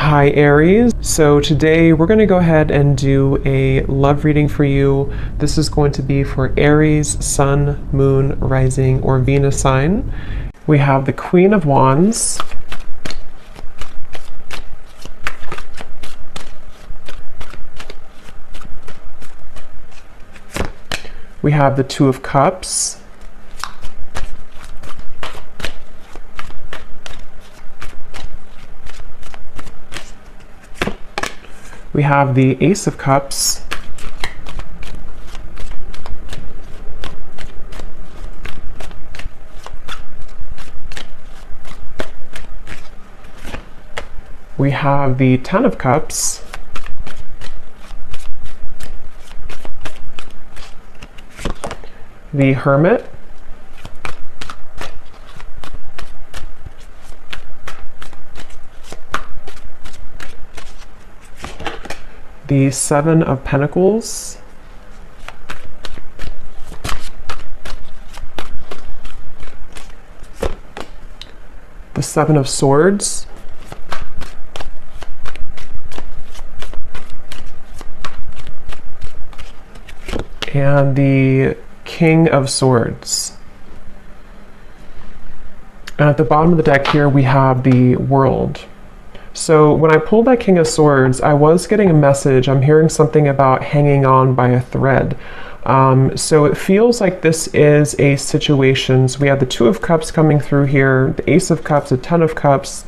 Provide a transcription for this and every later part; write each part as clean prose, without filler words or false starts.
Hi Aries. So today we're going to go ahead and do a love reading for you. This is going to be for Aries, Sun, Moon, Rising, or Venus sign. We have the Queen of Wands. We have the Two of Cups. We have the Ace of Cups. We have the Ten of Cups. The Hermit. The Seven of Pentacles. The Seven of Swords. And the King of Swords. And at the bottom of the deck here, we have the World. So when I pulled that King of Swords, I was getting a message. I'm hearing something about hanging on by a thread. So it feels like this is a situation. So we have the Two of Cups coming through here, the Ace of Cups, the Ten of Cups,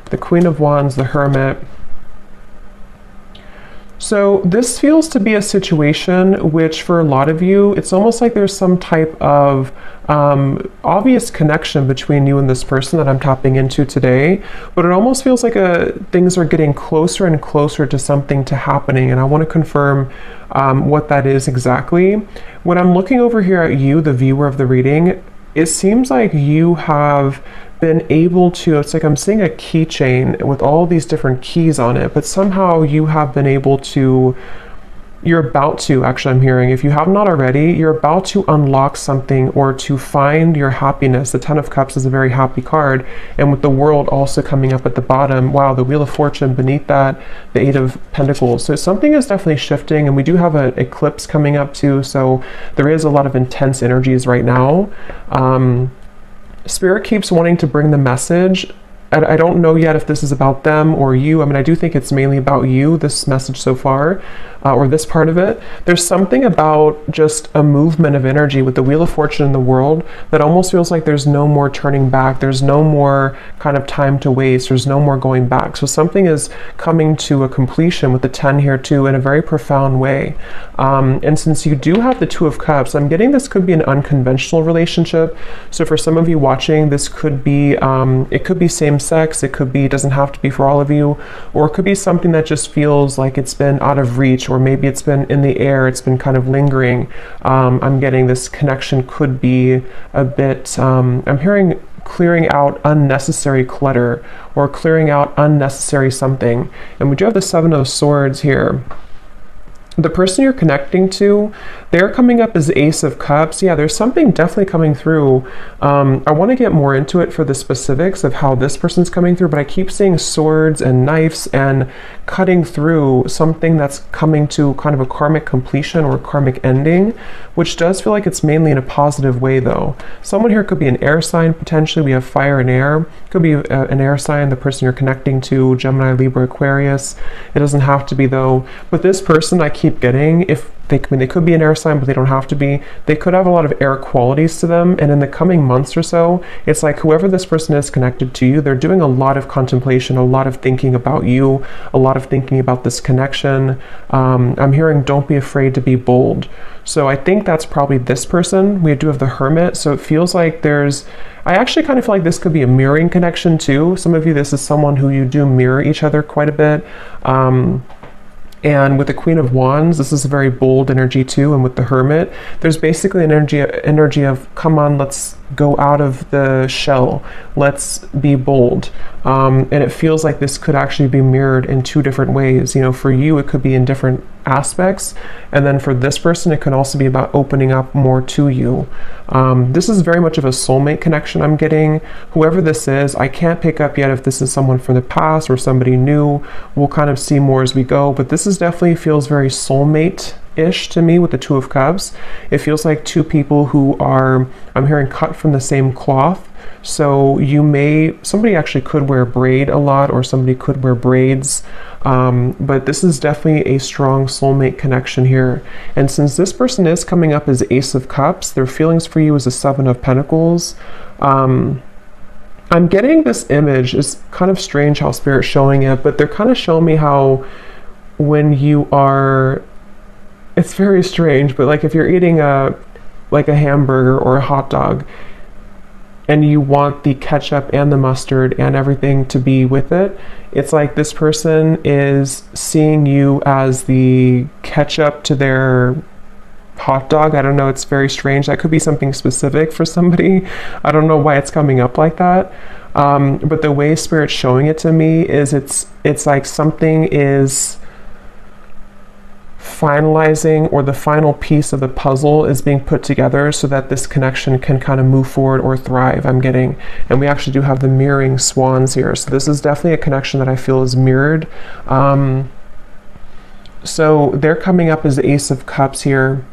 the Queen of Wands, the Hermit. So this feels to be a situation which for a lot of you, it's almost like there's some type of obvious connection between you and this person that I'm tapping into today, but it almost feels like things are getting closer and closer to something to happening, and I want to confirm what that is exactly. When I'm looking over here at you, the viewer of the reading, it seems like you have been able to, it's like I'm seeing a keychain with all these different keys on it, but somehow you have been able to, you're about to, actually I'm hearing, if you have not already, you're about to unlock something or to find your happiness. The Ten of Cups is a very happy card, and with the World also coming up at the bottom, wow, the Wheel of Fortune beneath that, the Eight of Pentacles. So something is definitely shifting, and we do have an eclipse coming up too, so there is a lot of intense energies right now. Spirit keeps wanting to bring the message. I don't know yet if this is about them or you. I mean, I do think it's mainly about you, this message so far, or this part of it. There's something about just a movement of energy with the Wheel of Fortune in the World that almost feels like there's no more turning back. There's no more kind of time to waste. There's no more going back. So something is coming to a completion with the 10 here too in a very profound way. And since you do have the Two of Cups, I'm getting this could be an unconventional relationship. So for some of you watching, this could be, it could be same sex, it could be, doesn't have to be for all of you, or it could be something that just feels like it's been out of reach, or maybe it's been in the air, it's been kind of lingering. I'm getting this connection could be a bit, I'm hearing clearing out unnecessary clutter or clearing out unnecessary something. And we do have the Seven of Swords here. The person you're connecting to, they're coming up as Ace of Cups. Yeah, there's something definitely coming through. I want to get more into it for the specifics of how this person's coming through, but I keep seeing swords and knives and cutting through something that's coming to kind of a karmic completion or a karmic ending, which does feel like it's mainly in a positive way though. Someone here could be an air sign potentially. We have fire and air. Could be an air sign, the person you're connecting to, Gemini, Libra, Aquarius. It doesn't have to be though. But this person I keep getting, if they, I mean, they could be an air sign, but they don't have to be. They could have a lot of air qualities to them. And in the coming months or so, it's like whoever this person is connected to you, they're doing a lot of contemplation, a lot of thinking about you, a lot of thinking about this connection. I'm hearing don't be afraid to be bold. So I think that's probably this person. We do have the Hermit. So it feels like there's, I actually kind of feel like this could be a mirroring connection too. Some of you, this is someone who you do mirror each other quite a bit. And with the Queen of Wands, this is a very bold energy too. And with the Hermit, there's basically an energy of, come on, let's go out of the shell. Let's be bold. And it feels like this could actually be mirrored in two different ways. You know, for you, it could be in different aspects. And then for this person, it can also be about opening up more to you. This is very much of a soulmate connection I'm getting. Whoever this is, I can't pick up yet if this is someone from the past or somebody new. We'll kind of see more as we go, but this is definitely feels very soulmate-ish to me with the Two of Cups. It feels like two people who are, I'm hearing, cut from the same cloth. So somebody actually could wear braid a lot, or somebody could wear braids. But this is definitely a strong soulmate connection here. And since this person is coming up as Ace of Cups, their feelings for you is a Seven of Pentacles. I'm getting this image. It's kind of strange how Spirit's showing it, but they're kind of showing me how when you are, it's very strange, but like if you're eating like a hamburger or a hot dog, and you want the ketchup and the mustard and everything to be with it, it's like this person is seeing you as the ketchup to their hot dog. I don't know, it's very strange. That could be something specific for somebody. I don't know why it's coming up like that. But the way Spirit's showing it to me is it's like something is finalizing, or the final piece of the puzzle is being put together so that this connection can kind of move forward or thrive, I'm getting. And we actually do have the mirroring swans here. So this is definitely a connection that I feel is mirrored. So they're coming up as the Ace of Cups here.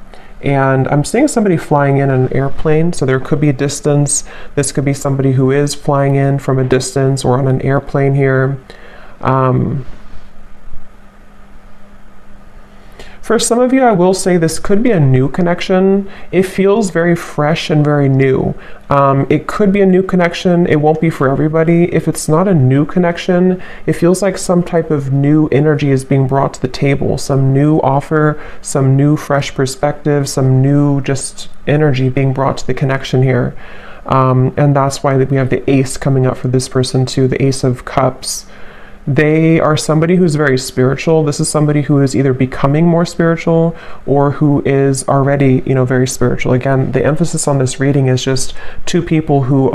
And I'm seeing somebody flying in an airplane. So there could be a distance. This could be somebody who is flying in from a distance or on an airplane here. For some of you, I will say this could be a new connection. It feels very fresh and very new. It could be a new connection. It won't be for everybody. If it's not a new connection, it feels like some type of new energy is being brought to the table, some new offer, some new fresh perspective, some new just energy being brought to the connection here. And that's why we have the Ace coming up for this person too, the Ace of Cups. They are somebody who's very spiritual. This is somebody who is either becoming more spiritual or who is already, you know, very spiritual. Again, the emphasis on this reading is just two people who,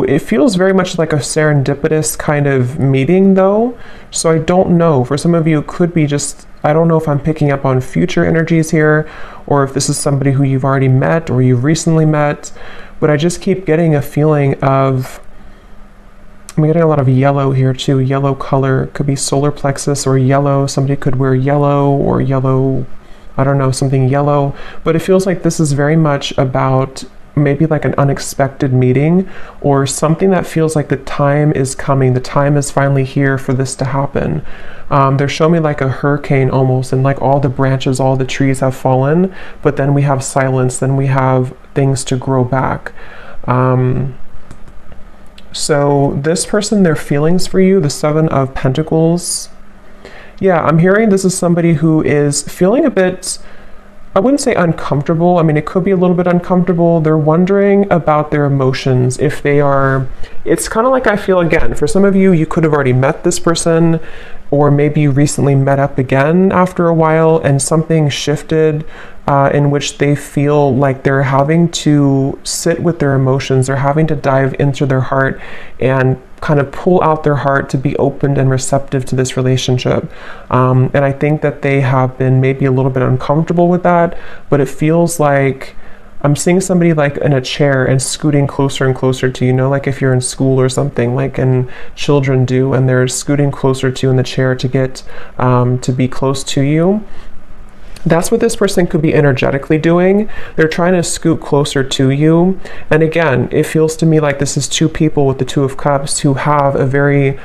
it feels very much like a serendipitous kind of meeting though. So I don't know, for some of you, it could be just, I don't know if I'm picking up on future energies here, or if this is somebody who you've already met or you've recently met. But I just keep getting a feeling of, I'm getting a lot of yellow here too. Yellow color, could be solar plexus or yellow. Somebody could wear yellow or yellow, I don't know, something yellow. But it feels like this is very much about maybe like an unexpected meeting, or something that feels like the time is coming. The time is finally here for this to happen. They're showing me like a hurricane almost, and like all the branches, all the trees have fallen, but then we have silence, then we have things to grow back. So this person, their feelings for you, the Seven of Pentacles. Yeah, I'm hearing this is somebody who is feeling a bit, I wouldn't say uncomfortable. I mean, it could be a little bit uncomfortable. They're wondering about their emotions. If they are, it's kind of like, I feel again, for some of you, you could have already met this person, or maybe you recently met up again after a while and something shifted in which they feel like they're having to sit with their emotions. They're having to dive into their heart and kind of pull out their heart to be open and receptive to this relationship. And I think that they have been maybe a little bit uncomfortable with that, but it feels like I'm seeing somebody like in a chair and scooting closer and closer to, you know, like if you're in school or something, like and children do, and they're scooting closer to you in the chair to get to be close to you. That's what this person could be energetically doing. They're trying to scoot closer to you. And again, it feels to me like this is two people with the Two of Cups who have a very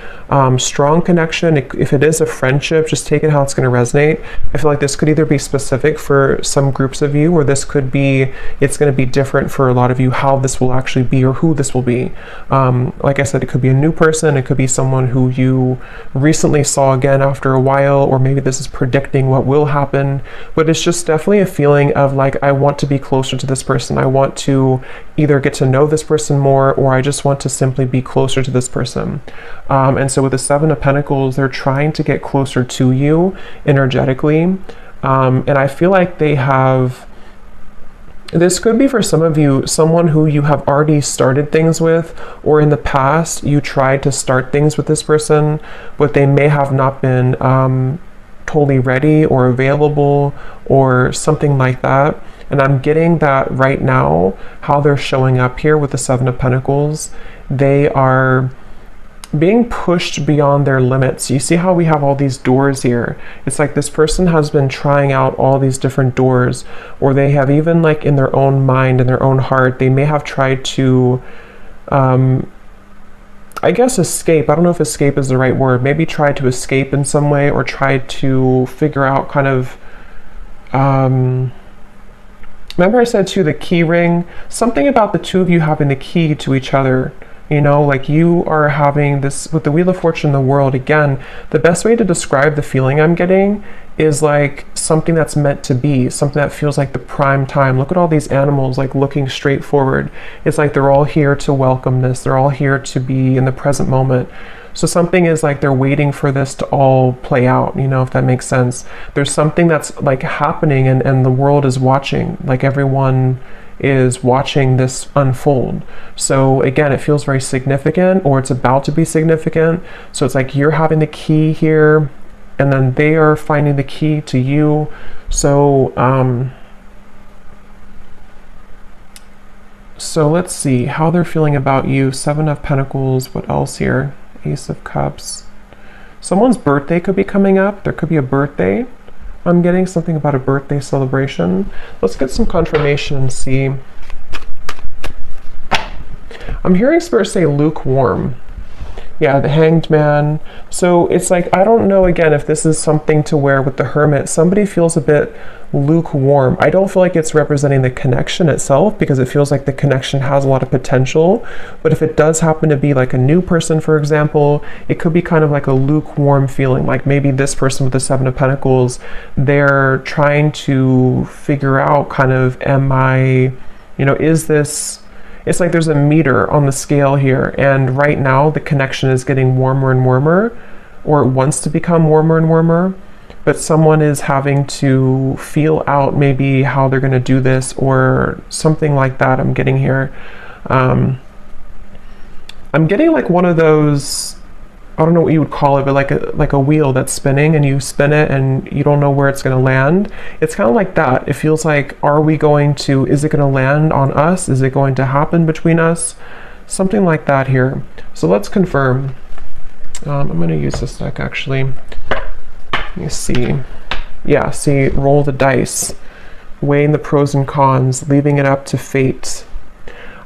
strong connection. If it is a friendship, just take it how it's going to resonate. I feel like this could either be specific for some groups of you, or this could be, it's going to be different for a lot of you, how this will actually be or who this will be. Like I said, it could be a new person. It could be someone who you recently saw again after a while, or maybe this is predicting what will happen. But it's just definitely a feeling of like, I want to be closer to this person. I want to either get to know this person more, or I just want to simply be closer to this person. And so with the Seven of Pentacles, they're trying to get closer to you energetically. And I feel like they have This could be for some of you, someone who you have already started things with, or in the past you tried to start things with this person, but they may have not been totally ready or available or something like that. And I'm getting that right now, how they're showing up here with the Seven of Pentacles. They are being pushed beyond their limits. You see how we have all these doors here? It's like this person has been trying out all these different doors, or they have even, like, in their own mind, in their own heart, they may have tried to, I guess, escape. I don't know if escape is the right word. Maybe try to escape in some way, or try to figure out kind of, remember I said too, the key ring? Something about the two of you having the key to each other. You know, like you are having this with the Wheel of Fortune in the world. Again, the best way to describe the feeling I'm getting is like something that's meant to be, something that feels like the prime time. Look at all these animals, like, looking straight forward. It's like they're all here to welcome this. They're all here to be in the present moment. So something is like they're waiting for this to all play out, you know, if that makes sense. There's something that's like happening, and the world is watching, like everyone is watching this unfold. So again, it feels very significant, or it's about to be significant. So it's like you're having the key here, and then they are finding the key to you. So so let's see how they're feeling about you. Seven of Pentacles. What else here? Ace of Cups. Someone's birthday could be coming up. There could be a birthday. I'm getting something about a birthday celebration. Let's get some confirmation and see. I'm hearing Spirit say lukewarm. Yeah, the Hanged Man. So it's like, I don't know, again, if this is something to where with the Hermit, somebody feels a bit lukewarm. I don't feel like it's representing the connection itself, because it feels like the connection has a lot of potential. But if it does happen to be like a new person, for example, it could be kind of like a lukewarm feeling. Like maybe this person with the Seven of Pentacles, they're trying to figure out kind of, am I, you know, is this, it's like there's a meter on the scale here, and right now the connection is getting warmer and warmer, or it wants to become warmer and warmer, but someone is having to feel out maybe how they're going to do this, or something like that. I'm getting here. I'm getting like one of those, I don't know what you would call it, but like a wheel that's spinning, and you spin it and you don't know where it's going to land. It's kind of like that. It feels like, are we going to, is it going to land on us? Is it going to happen between us? Something like that here. So let's confirm. I'm going to use this deck actually. Let me see. Yeah, see, roll the dice, weighing the pros and cons, leaving it up to fate.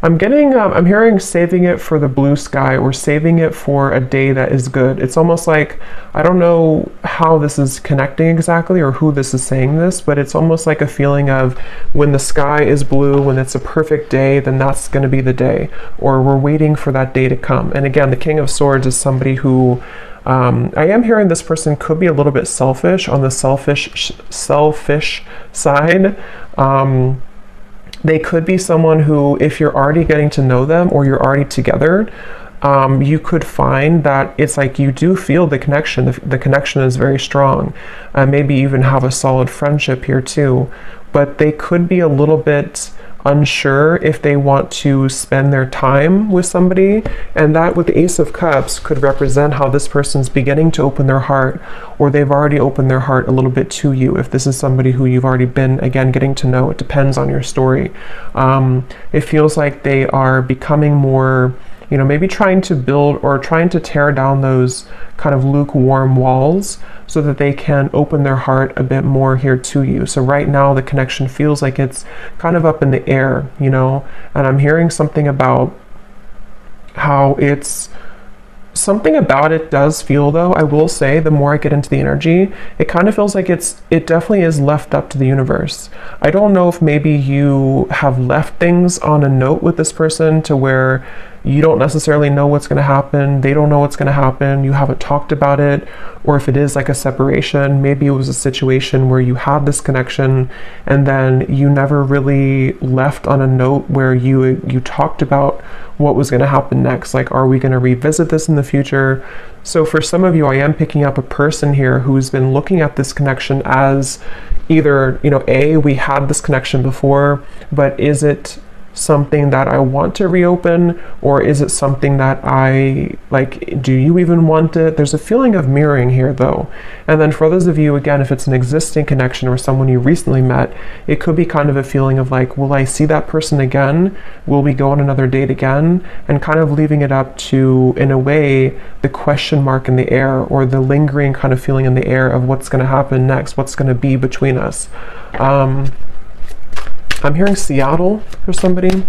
I'm getting, I'm hearing saving it for the blue sky, or saving it for a day that is good. It's almost like, I don't know how this is connecting exactly, or who this is saying this, but it's almost like a feeling of when the sky is blue, when it's a perfect day, then that's going to be the day, or we're waiting for that day to come. And again, the King of Swords is somebody who, I am hearing this person could be a little bit selfish, on the selfish side. They could be someone who, if you're already getting to know them, or you're already together, you could find that it's like you do feel the connection. The connection is very strong. Maybe even have a solid friendship here too. But they could be a little bit unsure if they want to spend their time with somebody, and that with the Ace of Cups could represent how this person's beginning to open their heart, or they've already opened their heart a little bit to you. If this is somebody who you've already been, again, getting to know, it depends on your story. It feels like they are becoming more, you know, maybe trying to build or trying to tear down those kind of lukewarm walls, so that they can open their heart a bit more here to you. So right now the connection feels like it's kind of up in the air, you know, and I'm hearing something about how it's, something about it does feel, though, I will say, the more I get into the energy, it kind of feels like it definitely is left up to the universe. I don't know if maybe you have left things on a note with this person to where, you don't necessarily know what's going to happen. They don't know what's going to happen. You haven't talked about it. Or if it is like a separation, maybe it was a situation where you had this connection and then you never really left on a note where you talked about what was going to happen next. Like, are we going to revisit this in the future? So for some of you, I am picking up a person here who's been looking at this connection as either, we had this connection before, but is it something that I want to reopen, or is it something that do you even want it? There's a feeling of mirroring here though. And then for those of you, again, if it's an existing connection or someone you recently met, it could be kind of a feeling of like, will I see that person again? Will we go on another date again? And kind of leaving it up to, in a way, the question mark in the air, or the lingering kind of feeling in the air of what's going to happen next, what's going to be between us. I'm hearing Seattle for somebody.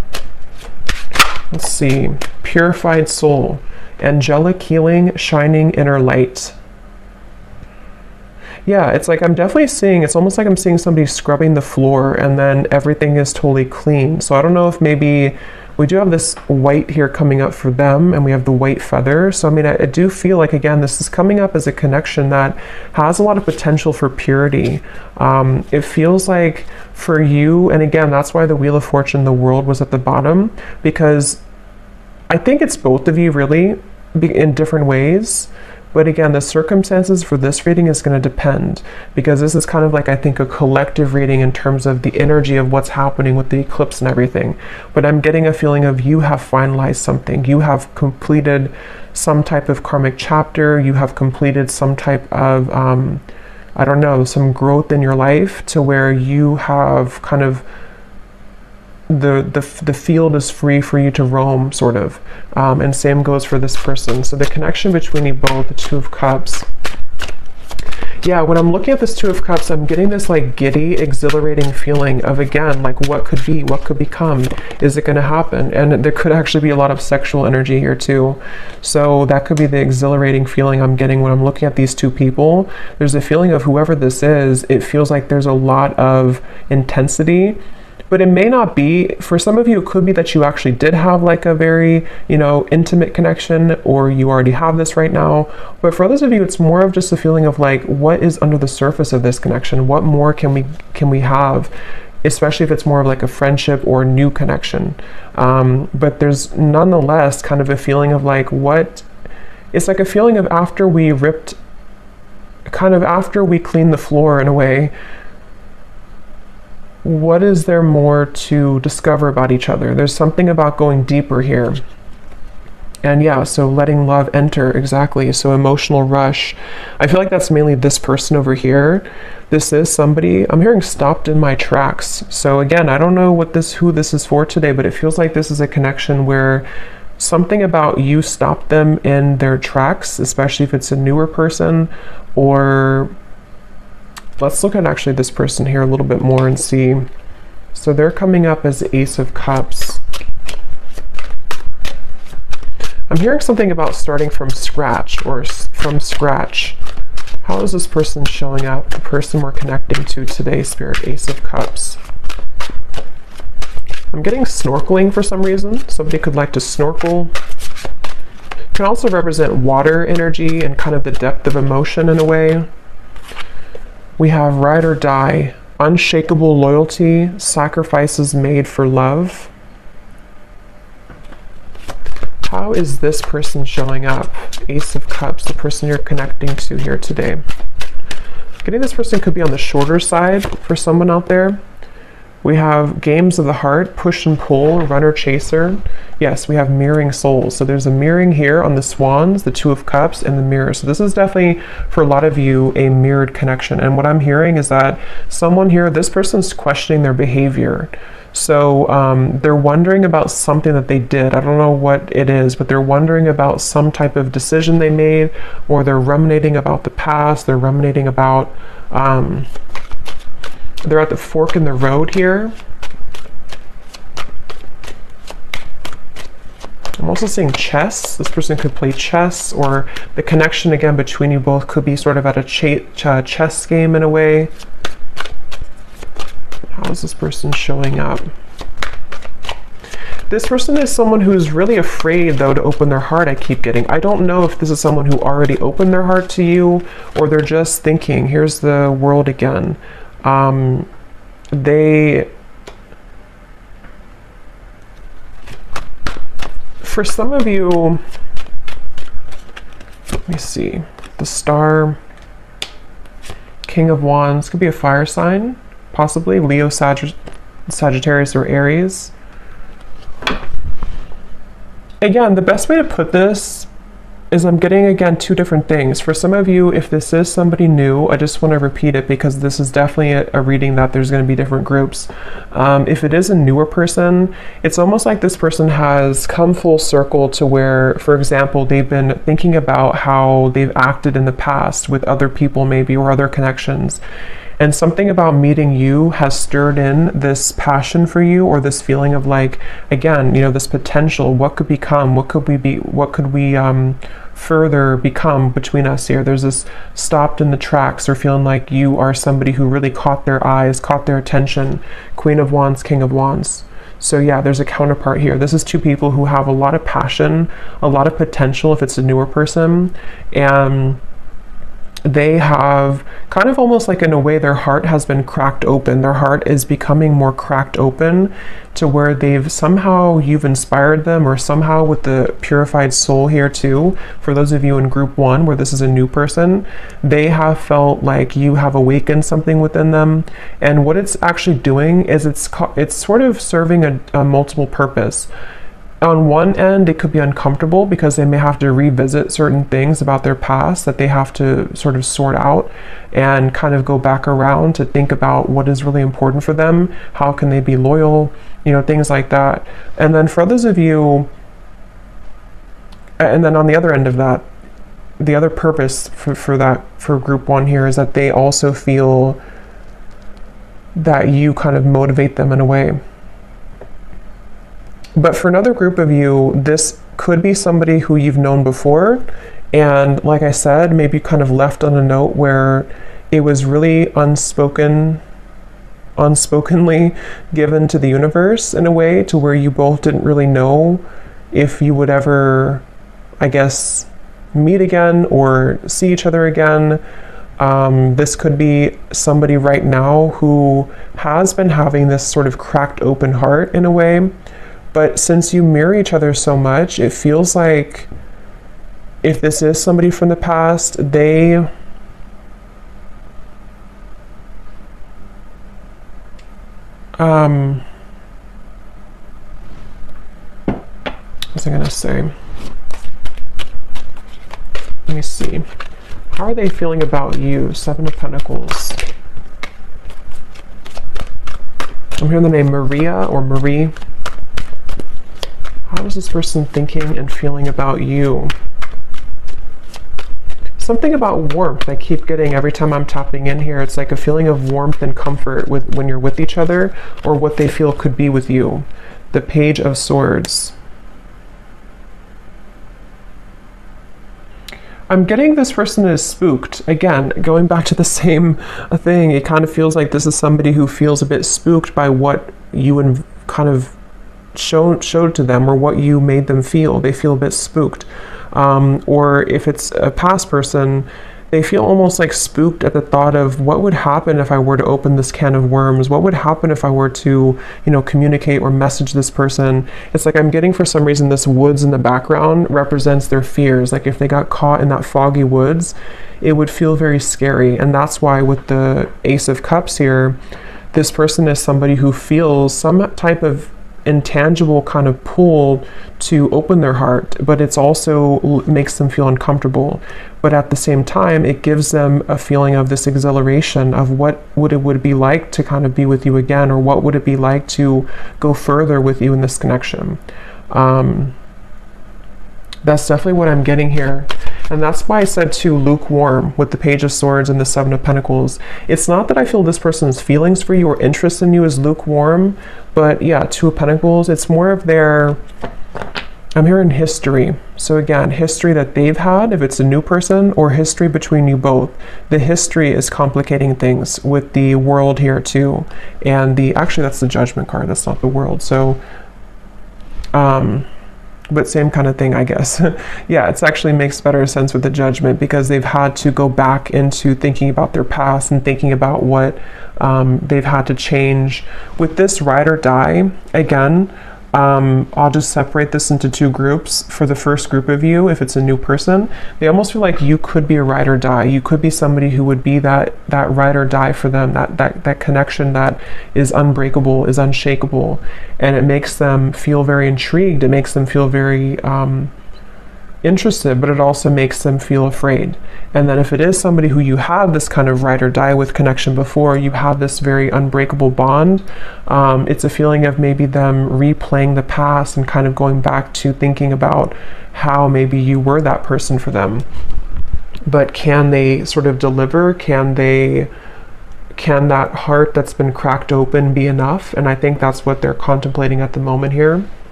Let's see. Purified soul. Angelic healing, shining inner light. Yeah, it's like I'm definitely seeing, it's almost like I'm seeing somebody scrubbing the floor and then everything is totally clean. So I don't know if maybe we do have this white here coming up for them, and we have the white feather. So I mean, I do feel like, again, this is coming up as a connection that has a lot of potential for purity. It feels like for you, and again, that's why the Wheel of Fortune, the World, was at the bottom, because I think it's both of you really in different ways. But again, the circumstances for this reading is going to depend, because this is kind of like, I think, a collective reading in terms of the energy of what's happening with the eclipse and everything. But I'm getting a feeling of you have finalized something. You have completed some type of karmic chapter. You have completed some type of, I don't know, some growth in your life to where you have kind of the field is free for you to roam, sort of. And same goes for this person. So the connection between you both, the Two of Cups. Yeah, when I'm looking at this Two of Cups, I'm getting this like giddy, exhilarating feeling of, again, like what could be, what could become, is it going to happen? And there could actually be a lot of sexual energy here too. So that could be the exhilarating feeling I'm getting when I'm looking at these two people. There's a feeling of whoever this is, it feels like there's a lot of intensity. But it may not be. For some of you, it could be that you actually did have like a very, intimate connection, or you already have this right now. But for others of you, it's more of just a feeling of like, what is under the surface of this connection? What more can we have? Especially if it's more of like a friendship or new connection. But there's nonetheless kind of a feeling of like, it's like a feeling of after we cleaned the floor in a way, what is there more to discover about each other? There's something about going deeper here. And yeah, so letting love enter, exactly. So emotional rush. I feel like that's mainly this person over here. This is somebody, I'm hearing stopped in my tracks. So again, I don't know who this is for today, but it feels like this is a connection where something about you stopped them in their tracks, especially if it's a newer person. Or let's look at actually this person here a little bit more and see. So they're coming up as the Ace of Cups. I'm hearing something about starting from scratch, or from scratch. How is this person showing up? The person we're connecting to today, Spirit, Ace of Cups. I'm getting snorkeling for some reason. Somebody could like to snorkel. Can also represent water energy and kind of the depth of emotion in a way. We have ride or die, unshakable loyalty, sacrifices made for love. How is this person showing up? Ace of Cups, the person you're connecting to here today. Getting this person could be on the shorter side for someone out there. We have games of the heart, push and pull, runner chaser. Yes, we have mirroring souls. So there's a mirroring here on the swans, the Two of Cups, and the mirror. So this is definitely, for a lot of you, a mirrored connection. And what I'm hearing is that someone here, this person's questioning their behavior. So they're wondering about something that they did. I don't know what it is, but they're wondering about some type of decision they made, or they're ruminating about the past. They're ruminating about... they're at the fork in the road here. I'm also seeing chess. This person could play chess, or the connection again between you both could be sort of at a chess game in a way. How is this person showing up? This person is someone who's really afraid, though, to open their heart, I keep getting. I don't know if this is someone who already opened their heart to you, or they're just thinking, here's the world again. For some of you, let me see, the Star, King of Wands, could be a fire sign, possibly Leo, Sagittarius, or Aries. Again, the best way to put this is I'm getting, again, two different things. For some of you, if this is somebody new, I just want to repeat it because this is definitely a reading that there's going to be different groups. If it is a newer person, it's almost like this person has come full circle to where, for example, they've been thinking about how they've acted in the past with other people maybe, or other connections. And something about meeting you has stirred in this passion for you, or this feeling of like, again, you know, this potential. What could become? What could we be? What could we further become between us here? There's this stopped in the tracks, or feeling like you are somebody who really caught their eyes, caught their attention. Queen of Wands, King of Wands. So yeah, there's a counterpart here. This is two people who have a lot of passion, a lot of potential if it's a newer person, and they have kind of almost like, in a way, their heart has been cracked open. Their heart is becoming more cracked open to where they've somehow, you've inspired them, or somehow with the purified soul here too. For those of you in group 1 where this is a new person, they have felt like you have awakened something within them. And what it's actually doing is it's sort of serving a multiple purpose. On one end, it could be uncomfortable because they may have to revisit certain things about their past that they have to sort of sort out and kind of go back around to think about what is really important for them. How can they be loyal? You know, things like that. And then for others of you, and then on the other end of that, the other purpose for group 1 here is that they also feel that you kind of motivate them in a way. But for another group of you, this could be somebody who you've known before. And like I said, maybe kind of left on a note where it was really unspokenly given to the universe in a way, to where you both didn't really know if you would ever, I guess, meet again or see each other again. This could be somebody right now who has been having this sort of cracked open heart in a way. But since you mirror each other so much, it feels like if this is somebody from the past, they what was I gonna say? Let me see. How are they feeling about you? 7 of Pentacles. I'm hearing the name Maria or Marie. How is this person thinking and feeling about you? Something about warmth I keep getting every time I'm tapping in here. It's like a feeling of warmth and comfort when you're with each other, or what they feel could be with you. The Page of Swords. I'm getting this person is spooked. Again, going back to the same thing, it kind of feels like this is somebody who feels a bit spooked by what you kind of showed to them, or what you made them feel. They feel a bit spooked. Or if it's a past person, they feel almost like spooked at the thought of what would happen if I were to open this can of worms. What would happen if I were to, you know, communicate or message this person? It's like I'm getting, for some reason, this woods in the background represents their fears. Like if they got caught in that foggy woods, it would feel very scary. And that's why with the Ace of Cups here, this person is somebody who feels some type of intangible kind of pull to open their heart, but it's also makes them feel uncomfortable. But at the same time, it gives them a feeling of this exhilaration of what would be like to kind of be with you again, or what would it be like to go further with you in this connection. That's definitely what I'm getting here. And that's why I said too, lukewarm with the Page of Swords and the 7 of Pentacles. It's not that I feel this person's feelings for you or interest in you is lukewarm, but yeah, 2 of Pentacles, it's more of their, I'm hearing history. So again, history that they've had, if it's a new person, or history between you both. The history is complicating things with the World here too. And actually that's the Judgment card, that's not the World. So But same kind of thing, I guess. Yeah, it actually makes better sense with the Judgment, because they've had to go back into thinking about their past and thinking about what they've had to change. With this ride or die, again, I'll just separate this into two groups. For the first group of you, if it's a new person, they almost feel like you could be a ride or die. You could be somebody who would be that ride or die for them, that connection that is unbreakable, is unshakable, and it makes them feel very intrigued. It makes them feel very interested, but it also makes them feel afraid. And then if it is somebody who you have this kind of ride or die with connection before, you have this very unbreakable bond, it's a feeling of maybe them replaying the past and kind of going back to thinking about how maybe you were that person for them. But can they sort of deliver? Can that heart that's been cracked open be enough? And I think that's what they're contemplating at the moment here.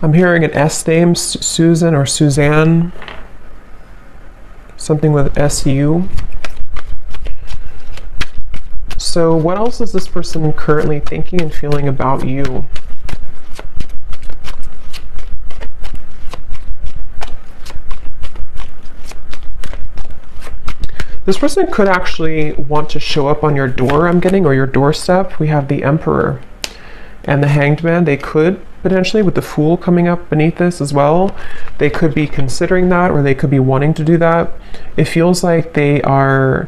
I'm hearing an S name, Susan or Suzanne, something with SU. So what else is this person currently thinking and feeling about you? This person could actually want to show up on your door, I'm getting, or your doorstep. We have the Emperor and the Hanged Man. They could potentially, with the Fool coming up beneath this as well, they could be considering that, or they could be wanting to do that. It feels like they are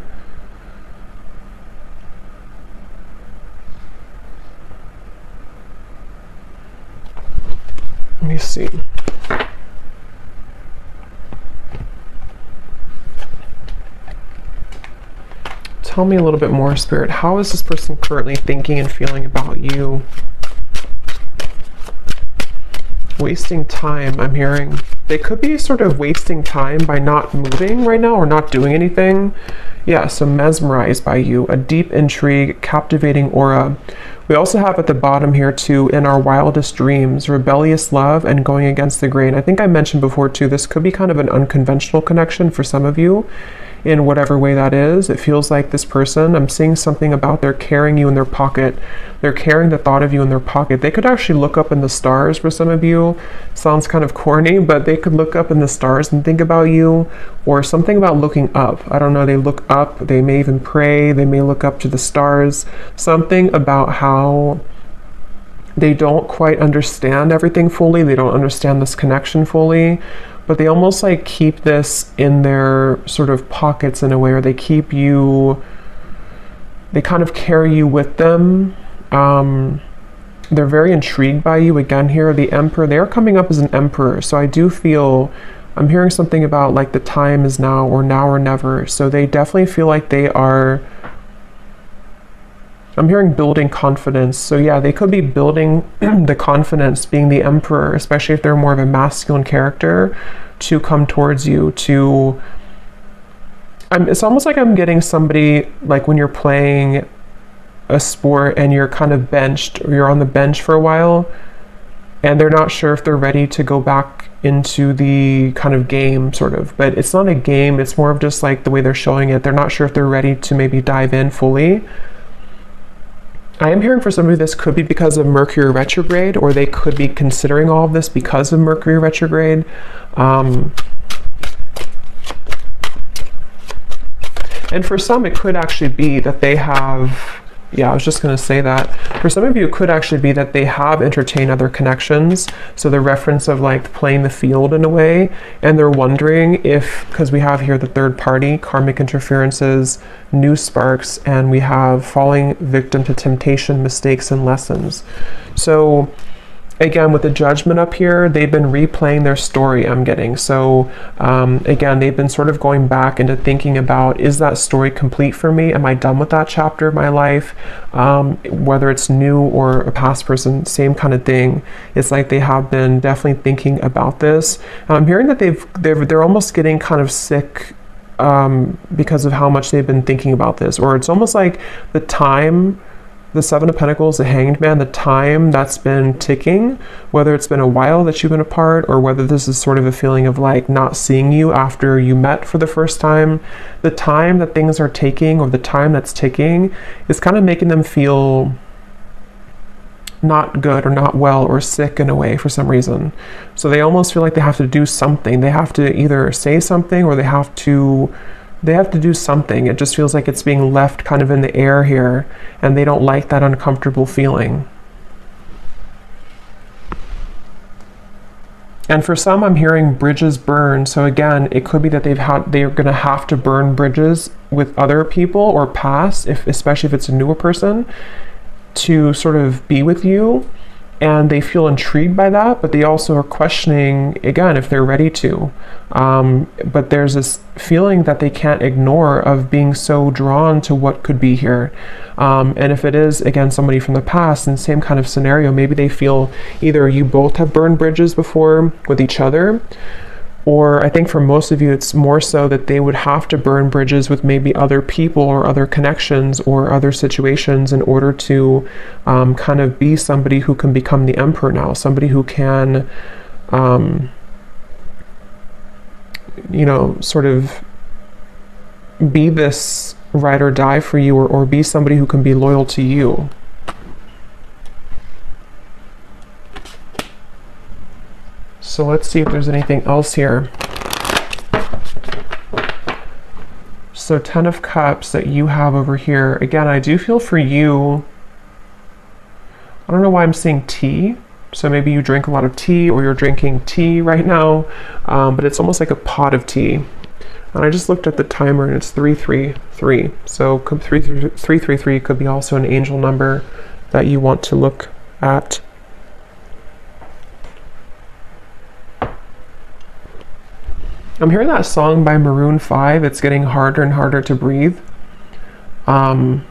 let me see. Tell me a little bit more, Spirit. How is this person currently thinking and feeling about you? Wasting time, I'm hearing. They could be sort of wasting time by not moving right now or not doing anything. Yeah, so mesmerized by you, a deep intrigue, captivating aura. We also have at the bottom here too, in our wildest dreams, rebellious love and going against the grain. I think I mentioned before too, this could be kind of an unconventional connection for some of you, in whatever way that is. It feels like this person, I'm seeing something about they're carrying you in their pocket. They're carrying the thought of you in their pocket. They could actually look up in the stars for some of you. Sounds kind of corny, but they could look up in the stars and think about you, or something about looking up. I don't know, they look up, they may even pray, they may look up to the stars. Something about how they don't quite understand everything fully. They don't understand this connection fully, but they almost like keep this in their sort of pockets in a way, or they keep you, they kind of carry you with them. They're very intrigued by you. Again here, the Emperor, they're coming up as an Emperor. So I do feel, I'm hearing something about like the time is now or never. So they definitely feel like they are, I'm hearing building confidence. So yeah, they could be building the confidence, being the Emperor, especially if they're more of a masculine character, to come towards you, to, it's almost like I'm getting somebody, like when you're playing a sport and you're kind of benched, or you're on the bench for a while, and they're not sure if they're ready to go back into the kind of game, sort of. But it's not a game, it's more of just like the way they're showing it. They're not sure if they're ready to maybe dive in fully. I am hearing for somebody this could be because of Mercury retrograde, or they could be considering all of this because of Mercury retrograde. And for some, it could actually be that they have, yeah, I was just going to say that. For some of you, it could actually be that they have entertained other connections. So the reference of like playing the field in a way, and they're wondering if, because we have here the third party, karmic interferences, new sparks, and we have falling victim to temptation, mistakes, and lessons. So again, with the Judgment up here, they've been replaying their story, I'm getting. So again, they've been sort of going back into thinking about, is that story complete for me? Am I done with that chapter of my life? Whether it's new or a past person, same kind of thing. It's like they have been definitely thinking about this. I'm hearing that they're almost getting kind of sick because of how much they've been thinking about this, or it's almost like the time the Seven of Pentacles, the Hanged Man, the time that's been ticking, whether it's been a while that you've been apart or whether this is sort of a feeling of like not seeing you after you met for the first time, the time that things are taking or the time that's ticking is kind of making them feel not good or not well or sick in a way for some reason. So they almost feel like they have to do something. They have to either say something or they have to do something. It just feels like it's being left kind of in the air here, and they don't like that uncomfortable feeling. And for some, I'm hearing bridges burn. So again, it could be that they're going to have to burn bridges with other people or pass, especially if it's a newer person, to sort of be with you, and they feel intrigued by that, but they also are questioning again if they're ready to. But there's this feeling that they can't ignore of being so drawn to what could be here. And if it is again somebody from the past in the same kind of scenario, maybe they feel either you both have burned bridges before with each other, or I think for most of you, it's more so that they would have to burn bridges with maybe other people or other connections or other situations in order to kind of be somebody who can become the emperor now, somebody who can, sort of be this ride or die for you, or be somebody who can be loyal to you. So let's see if there's anything else here. So 10 of Cups that you have over here. Again, I do feel for you, I don't know why I'm seeing tea. So maybe you drink a lot of tea or you're drinking tea right now, but it's almost like a pot of tea. And I just looked at the timer and it's 333. So 333 could be also an angel number that you want to look at. I'm hearing that song by Maroon 5. It's getting harder and harder to breathe. I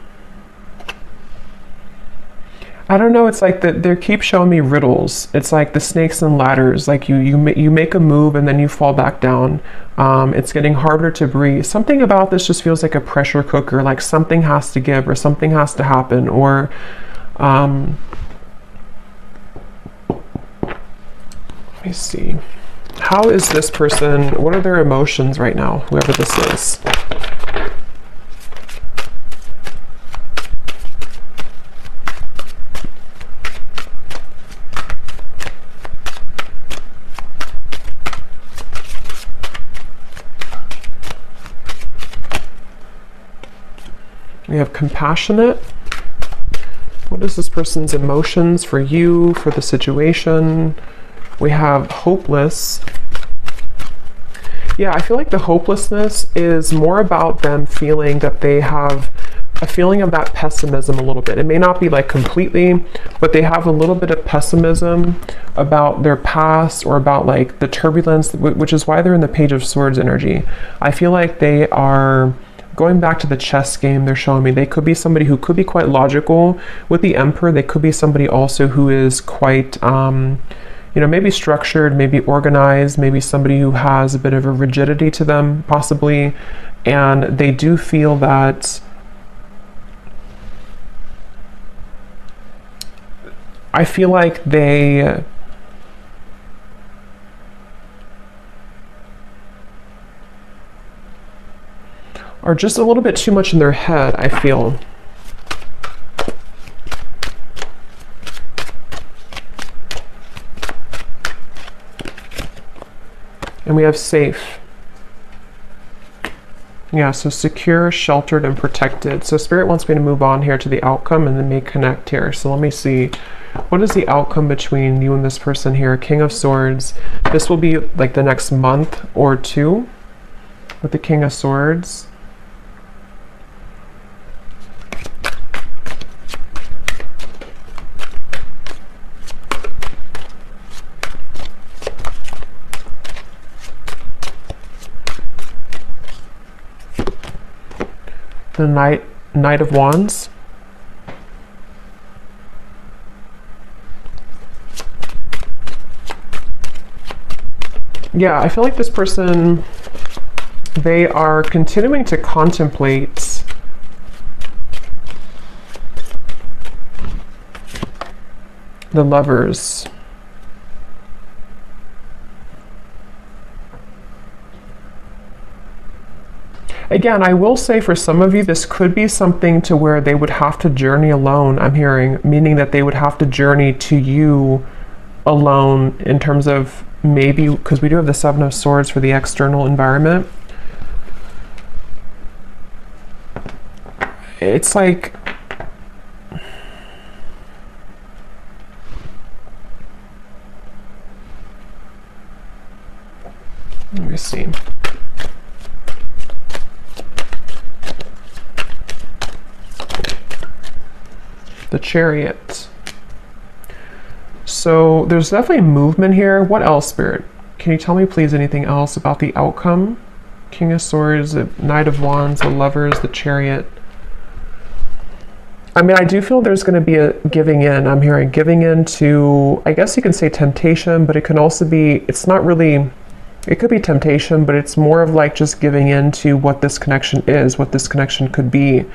don't know. It's like they keep showing me riddles. It's like the snakes and ladders. Like you make a move and then you fall back down. It's getting harder to breathe. Something about this just feels like a pressure cooker. Like something has to give or something has to happen. Or let me see. How is this person, what are their emotions right now, whoever this is? We have compassionate. What is this person's emotions for you, for the situation? We have hopeless. Yeah, I feel like the hopelessness is more about them feeling that they have a feeling of that pessimism a little bit. It may not be like completely, but they have a little bit of pessimism about their past or about like the turbulence, which is why they're in the Page of Swords energy. I feel like they are going back to the chess game. They're showing me they could be somebody who could be quite logical with the Emperor. They could be somebody also who is quite maybe structured, maybe organized, maybe somebody who has a bit of a rigidity to them, possibly. And they do feel that I feel like they are just a little bit too much in their head, I feel. And we have safe. Yeah, so secure, sheltered, and protected. So Spirit wants me to move on here to the outcome and then may connect here. So let me see. What is the outcome between you and this person here? King of Swords. This will be like the next month or two with the King of Swords. The Knight of Wands. Yeah, I feel like this person, they are continuing to contemplate the Lovers. Again, I will say for some of you, this could be something to where they would have to journey alone, I'm hearing, meaning that they would have to journey to you alone in terms of maybe, because we do have the Seven of Swords for the external environment. It's like, let me see. The Chariot. So there's definitely movement here. What else, Spirit? Can you tell me please anything else about the outcome? King of Swords, the Knight of Wands, the Lovers, the Chariot. I mean, I do feel there's going to be a giving in. I'm hearing giving in to, I guess you can say temptation, but it can also be, it's not really, it could be temptation, but it's more of like just giving in to what this connection is, what this connection could be.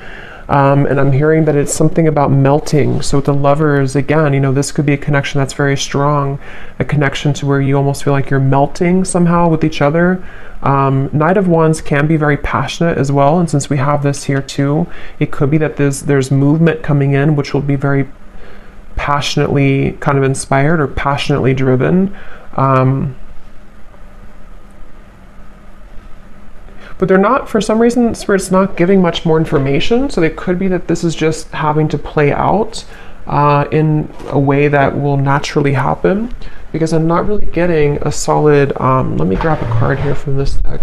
And I'm hearing that it's something about melting. So with the Lovers, again, you know, this could be a connection that's very strong, a connection to where you almost feel like you're melting somehow with each other. Knight of Wands can be very passionate as well. And since we have this here too, it could be that there's movement coming in, which will be very passionately kind of inspired or passionately driven. But they're not, for some reason, Spirit's not giving much more information. So it could be that this is just having to play out in a way that will naturally happen, because I'm not really getting a solid, let me grab a card here from this deck.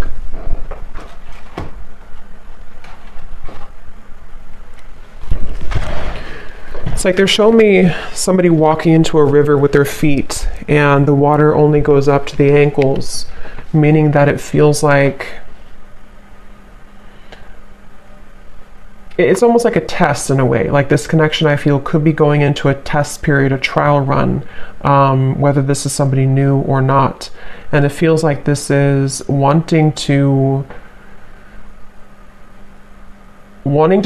It's like they're showing me somebody walking into a river with their feet and the water only goes up to the ankles, meaning that it feels like it's almost like a test in a way. Like this connection, I feel, could be going into a test period, a trial run, whether this is somebody new or not. And it feels like this is wanting to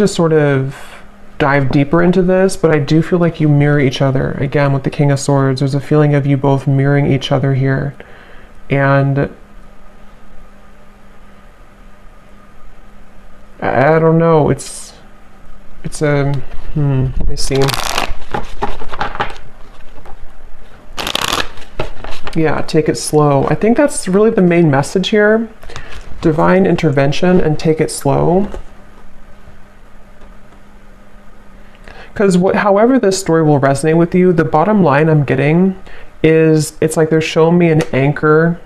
sort of dive deeper into this, but I do feel like you mirror each other. Again, with the King of Swords, there's a feeling of you both mirroring each other here. And I don't know, it's a, let me see. Yeah, take it slow. I think that's really the main message here. Divine intervention and take it slow. Because however this story will resonate with you, the bottom line I'm getting is it's like they're showing me an anchor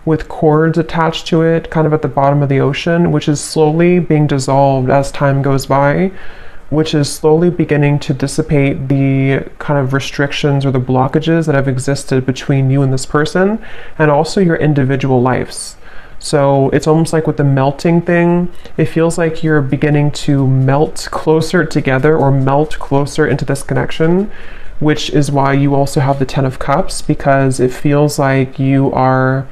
with cords attached to it, kind of at the bottom of the ocean, which is slowly being dissolved as time goes by, which is slowly beginning to dissipate the kind of restrictions or the blockages that have existed between you and this person, and also your individual lives. So it's almost like with the melting thing, it feels like you're beginning to melt closer together or melt closer into this connection, which is why you also have the Ten of Cups, because it feels like you've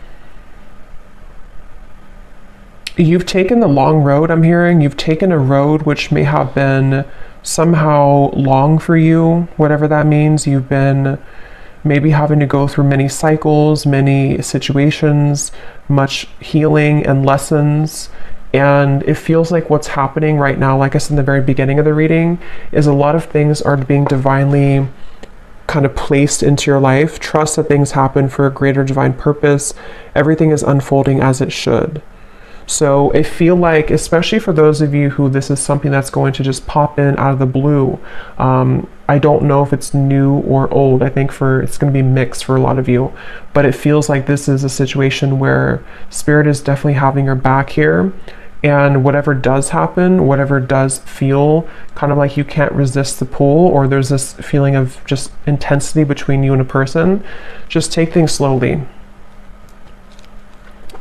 taken the long road, I'm hearing. You've taken a road which may have been somehow long for you, whatever that means. You've been maybe having to go through many cycles, many situations, much healing and lessons. And it feels like what's happening right now, like I said in the very beginning of the reading, is a lot of things are being divinely kind of placed into your life. Trust that things happen for a greater divine purpose. Everything is unfolding as it should. So I feel like, especially for those of you who this is something that's going to just pop in out of the blue, I don't know if it's new or old. I think it's going to be mixed for a lot of you, but it feels like this is a situation where Spirit is definitely having your back here, and whatever does happen, whatever does feel kind of like you can't resist the pull, or there's this feeling of just intensity between you and a person, just take things slowly.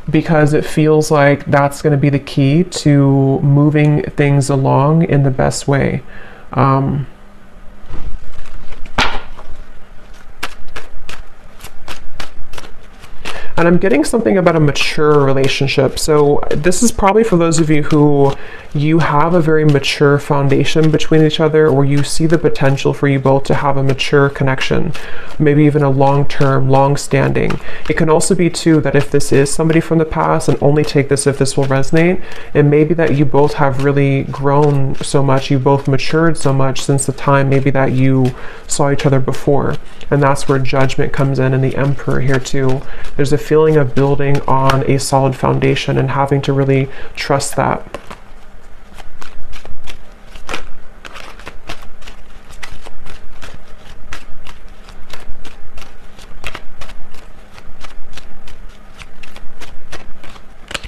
Because it feels like that's going to be the key to moving things along in the best way. And I'm getting something about a mature relationship. So this is probably for those of you who you have a very mature foundation between each other, or you see the potential for you both to have a mature connection, maybe even a long-term, long-standing. It can also be too that if this is somebody from the past, and only take this if this will resonate, it may be that you both have really grown so much, you both matured so much since the time maybe that you saw each other before. And that's where Judgment comes in, and the Emperor here too. There's a feeling of building on a solid foundation and having to really trust that.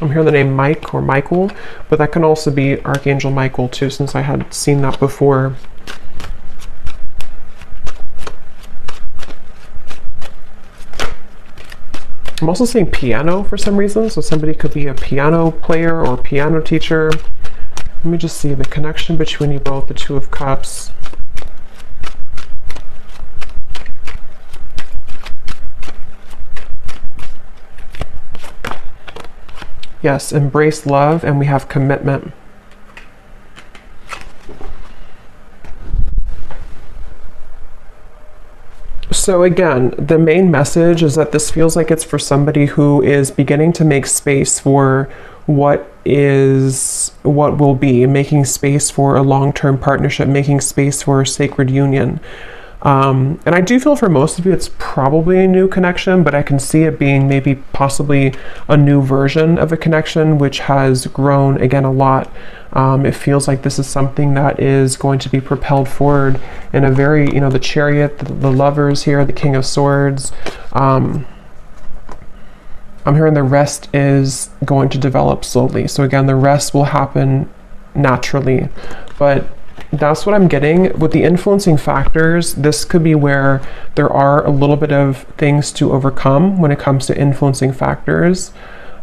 I'm hearing the name Mike or Michael, but that can also be Archangel Michael too, since I had seen that before. I'm also seeing piano for some reason, so somebody could be a piano player or piano teacher. Let me just see the connection between you both, the Two of Cups. Yes, embrace love, and we have commitment. So again, the main message is that this feels like it's for somebody who is beginning to make space for what will be, making space for a long-term partnership, making space for a sacred union. And I do feel for most of you it's probably a new connection, but I can see it being maybe possibly a new version of a connection which has grown again a lot. It feels like this is something that is going to be propelled forward in a very, the Chariot, the Lovers here, the King of Swords. I'm hearing the rest is going to develop slowly. So again, the rest will happen naturally, but that's what I'm getting. With the influencing factors, this could be where there are a little bit of things to overcome when it comes to influencing factors.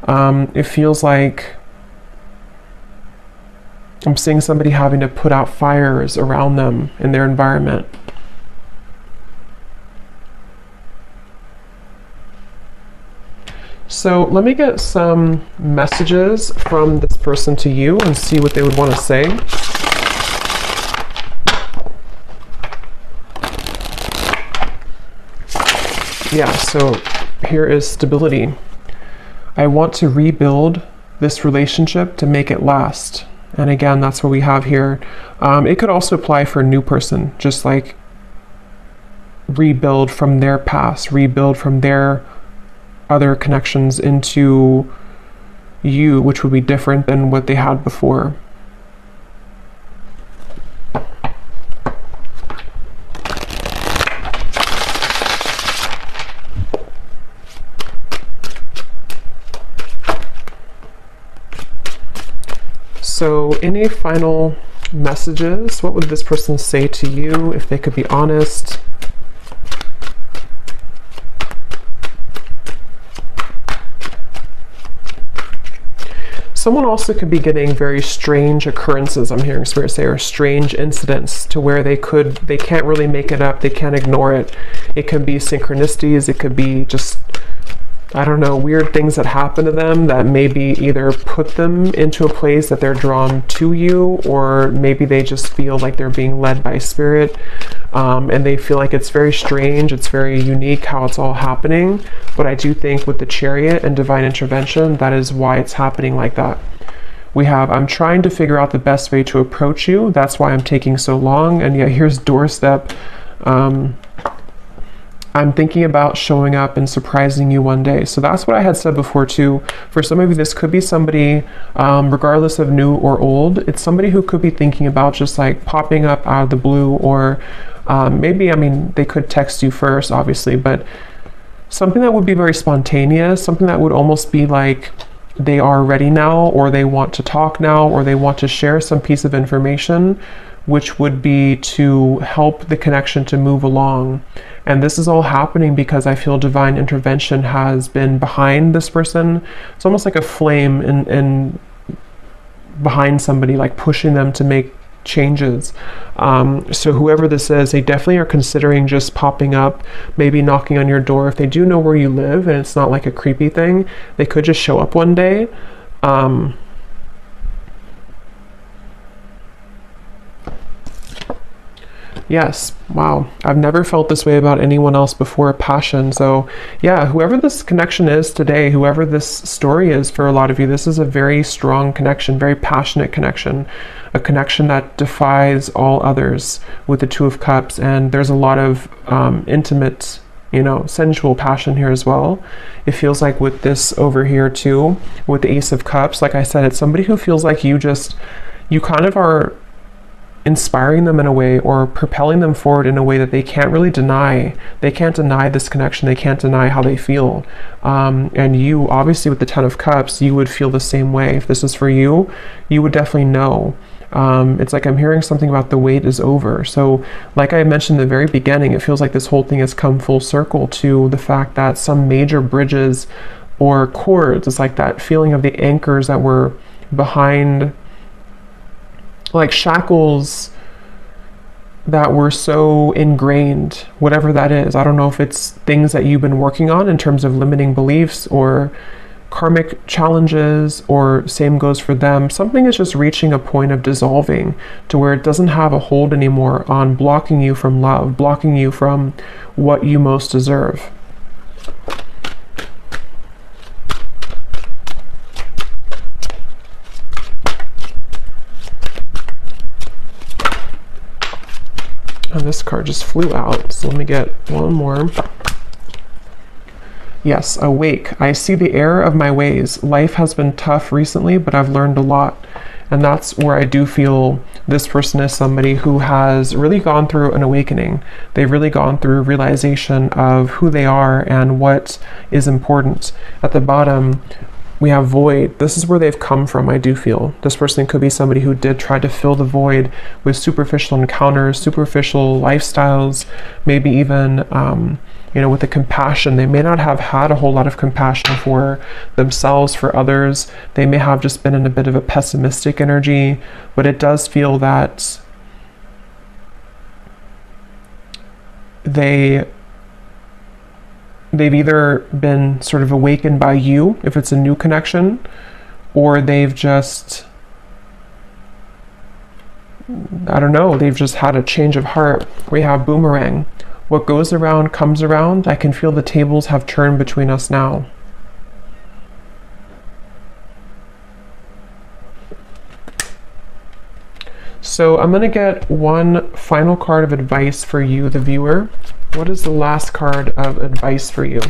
It feels like I'm seeing somebody having to put out fires around them in their environment. So let me get some messages from this person to you and see what they would want to say. Yeah, so here is stability. I want to rebuild this relationship to make it last. And again, that's what we have here. It could also apply for a new person, just like rebuild from their past, rebuild from their other connections into you, which would be different than what they had before. So any final messages? What would this person say to you if they could be honest? Someone also could be getting very strange occurrences, I'm hearing Spirit say, or strange incidents to where they can't really make it up, they can't ignore it. It could be synchronicities, it could be just, I don't know, weird things that happen to them that maybe either put them into a place that they're drawn to you, or maybe they just feel like they're being led by Spirit, and they feel like it's very strange, it's very unique how it's all happening. But I do think with the Chariot and divine intervention, that is why it's happening like that. We have, I'm trying to figure out the best way to approach you, that's why I'm taking so long, and yet here's doorstep. I'm thinking about showing up and surprising you one day. So that's what I had said before too. For some of you, this could be somebody, regardless of new or old, it's somebody who could be thinking about just like popping up out of the blue, or maybe, I mean, they could text you first, obviously, but something that would be very spontaneous, something that would almost be like they are ready now, or they want to talk now, or they want to share some piece of information, which would be to help the connection to move along. And this is all happening because I feel divine intervention has been behind this person. It's almost like a flame in behind somebody, like pushing them to make changes. So whoever this is, they definitely are considering just popping up, maybe knocking on your door. If they do know where you live and it's not like a creepy thing, they could just show up one day. Yes. Wow. I've never felt this way about anyone else before. Passion. So yeah, whoever this connection is today, whoever this story is for a lot of you, this is a very strong connection, very passionate connection, a connection that defies all others with the Two of Cups. And there's a lot of intimate, you know, sensual passion here as well. It feels like with this over here too, with the Ace of Cups, like I said, it's somebody who feels like you kind of are inspiring them in a way, or propelling them forward in a way that they can't really deny. They can't deny this connection. They can't deny how they feel. And you, obviously with the Ten of Cups, you would feel the same way. If this is for you, you would definitely know. It's like I'm hearing something about the wait is over. So like I mentioned in the very beginning, it feels like this whole thing has come full circle to the fact that some major bridges or cords, it's like that feeling of the anchors that were behind, like shackles that were so ingrained, whatever that is. I don't know if it's things that you've been working on in terms of limiting beliefs or karmic challenges, or same goes for them. Something is just reaching a point of dissolving to where it doesn't have a hold anymore on blocking you from love, blocking you from what you most deserve. And this card just flew out, so let me get one more. Yes, awake. I see the error of my ways. Life has been tough recently, but I've learned a lot. And that's where I do feel this person is somebody who has really gone through an awakening. They've really gone through realization of who they are and what is important. At the bottom, we have void. This is where they've come from, I do feel. This person could be somebody who did try to fill the void with superficial encounters, superficial lifestyles, maybe even, you know, with the compassion. They may not have had a whole lot of compassion for themselves, for others. They may have just been in a bit of a pessimistic energy, but it does feel that they've either been sort of awakened by you, if it's a new connection, or they've just, I don't know, they've just had a change of heart. We have boomerang. What goes around comes around. I can feel the tables have turned between us now. So I'm going to get one final card of advice for you, the viewer. What is the last card of advice for you?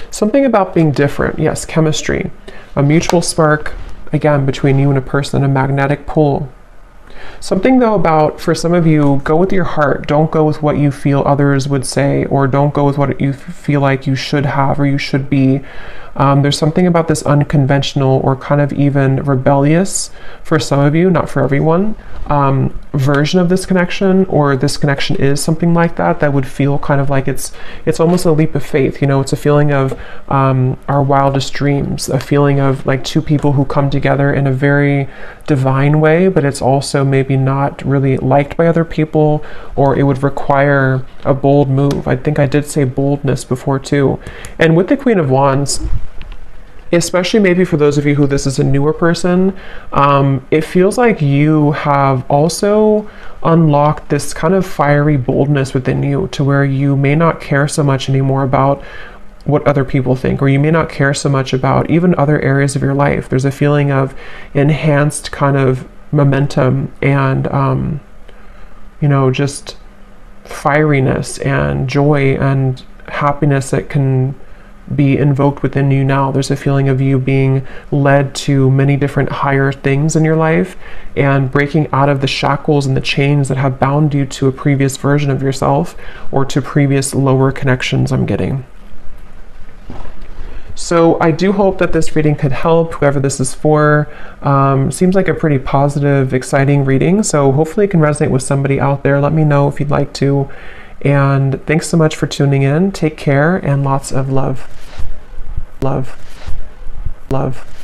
Something about being different. Yes, chemistry. A mutual spark, again, between you and a person, a magnetic pull. Something though about, for some of you, go with your heart. Don't go with what you feel others would say, or don't go with what you feel like you should have or you should be. There's something about this unconventional or kind of even rebellious, for some of you, not for everyone, version of this connection, or this connection is something like that, that would feel kind of like it's almost a leap of faith. You know, it's a feeling of our wildest dreams, a feeling of like two people who come together in a very divine way, but it's also maybe not really liked by other people, or it would require a bold move. I think I did say boldness before too. And with the Queen of Wands, especially maybe for those of you who this is a newer person, it feels like you have also unlocked this kind of fiery boldness within you, to where you may not care so much anymore about what other people think, or you may not care so much about even other areas of your life. There's a feeling of enhanced kind of momentum and, you know, just fieriness and joy and happiness that can be invoked within you now. There's a feeling of you being led to many different higher things in your life, and breaking out of the shackles and the chains that have bound you to a previous version of yourself, or to previous lower connections, I'm getting. So I do hope that this reading could help whoever this is for. Seems like a pretty positive, exciting reading, so hopefully it can resonate with somebody out there. Let me know if you'd like to. And thanks so much for tuning in. Take care, and lots of love. Love. Love.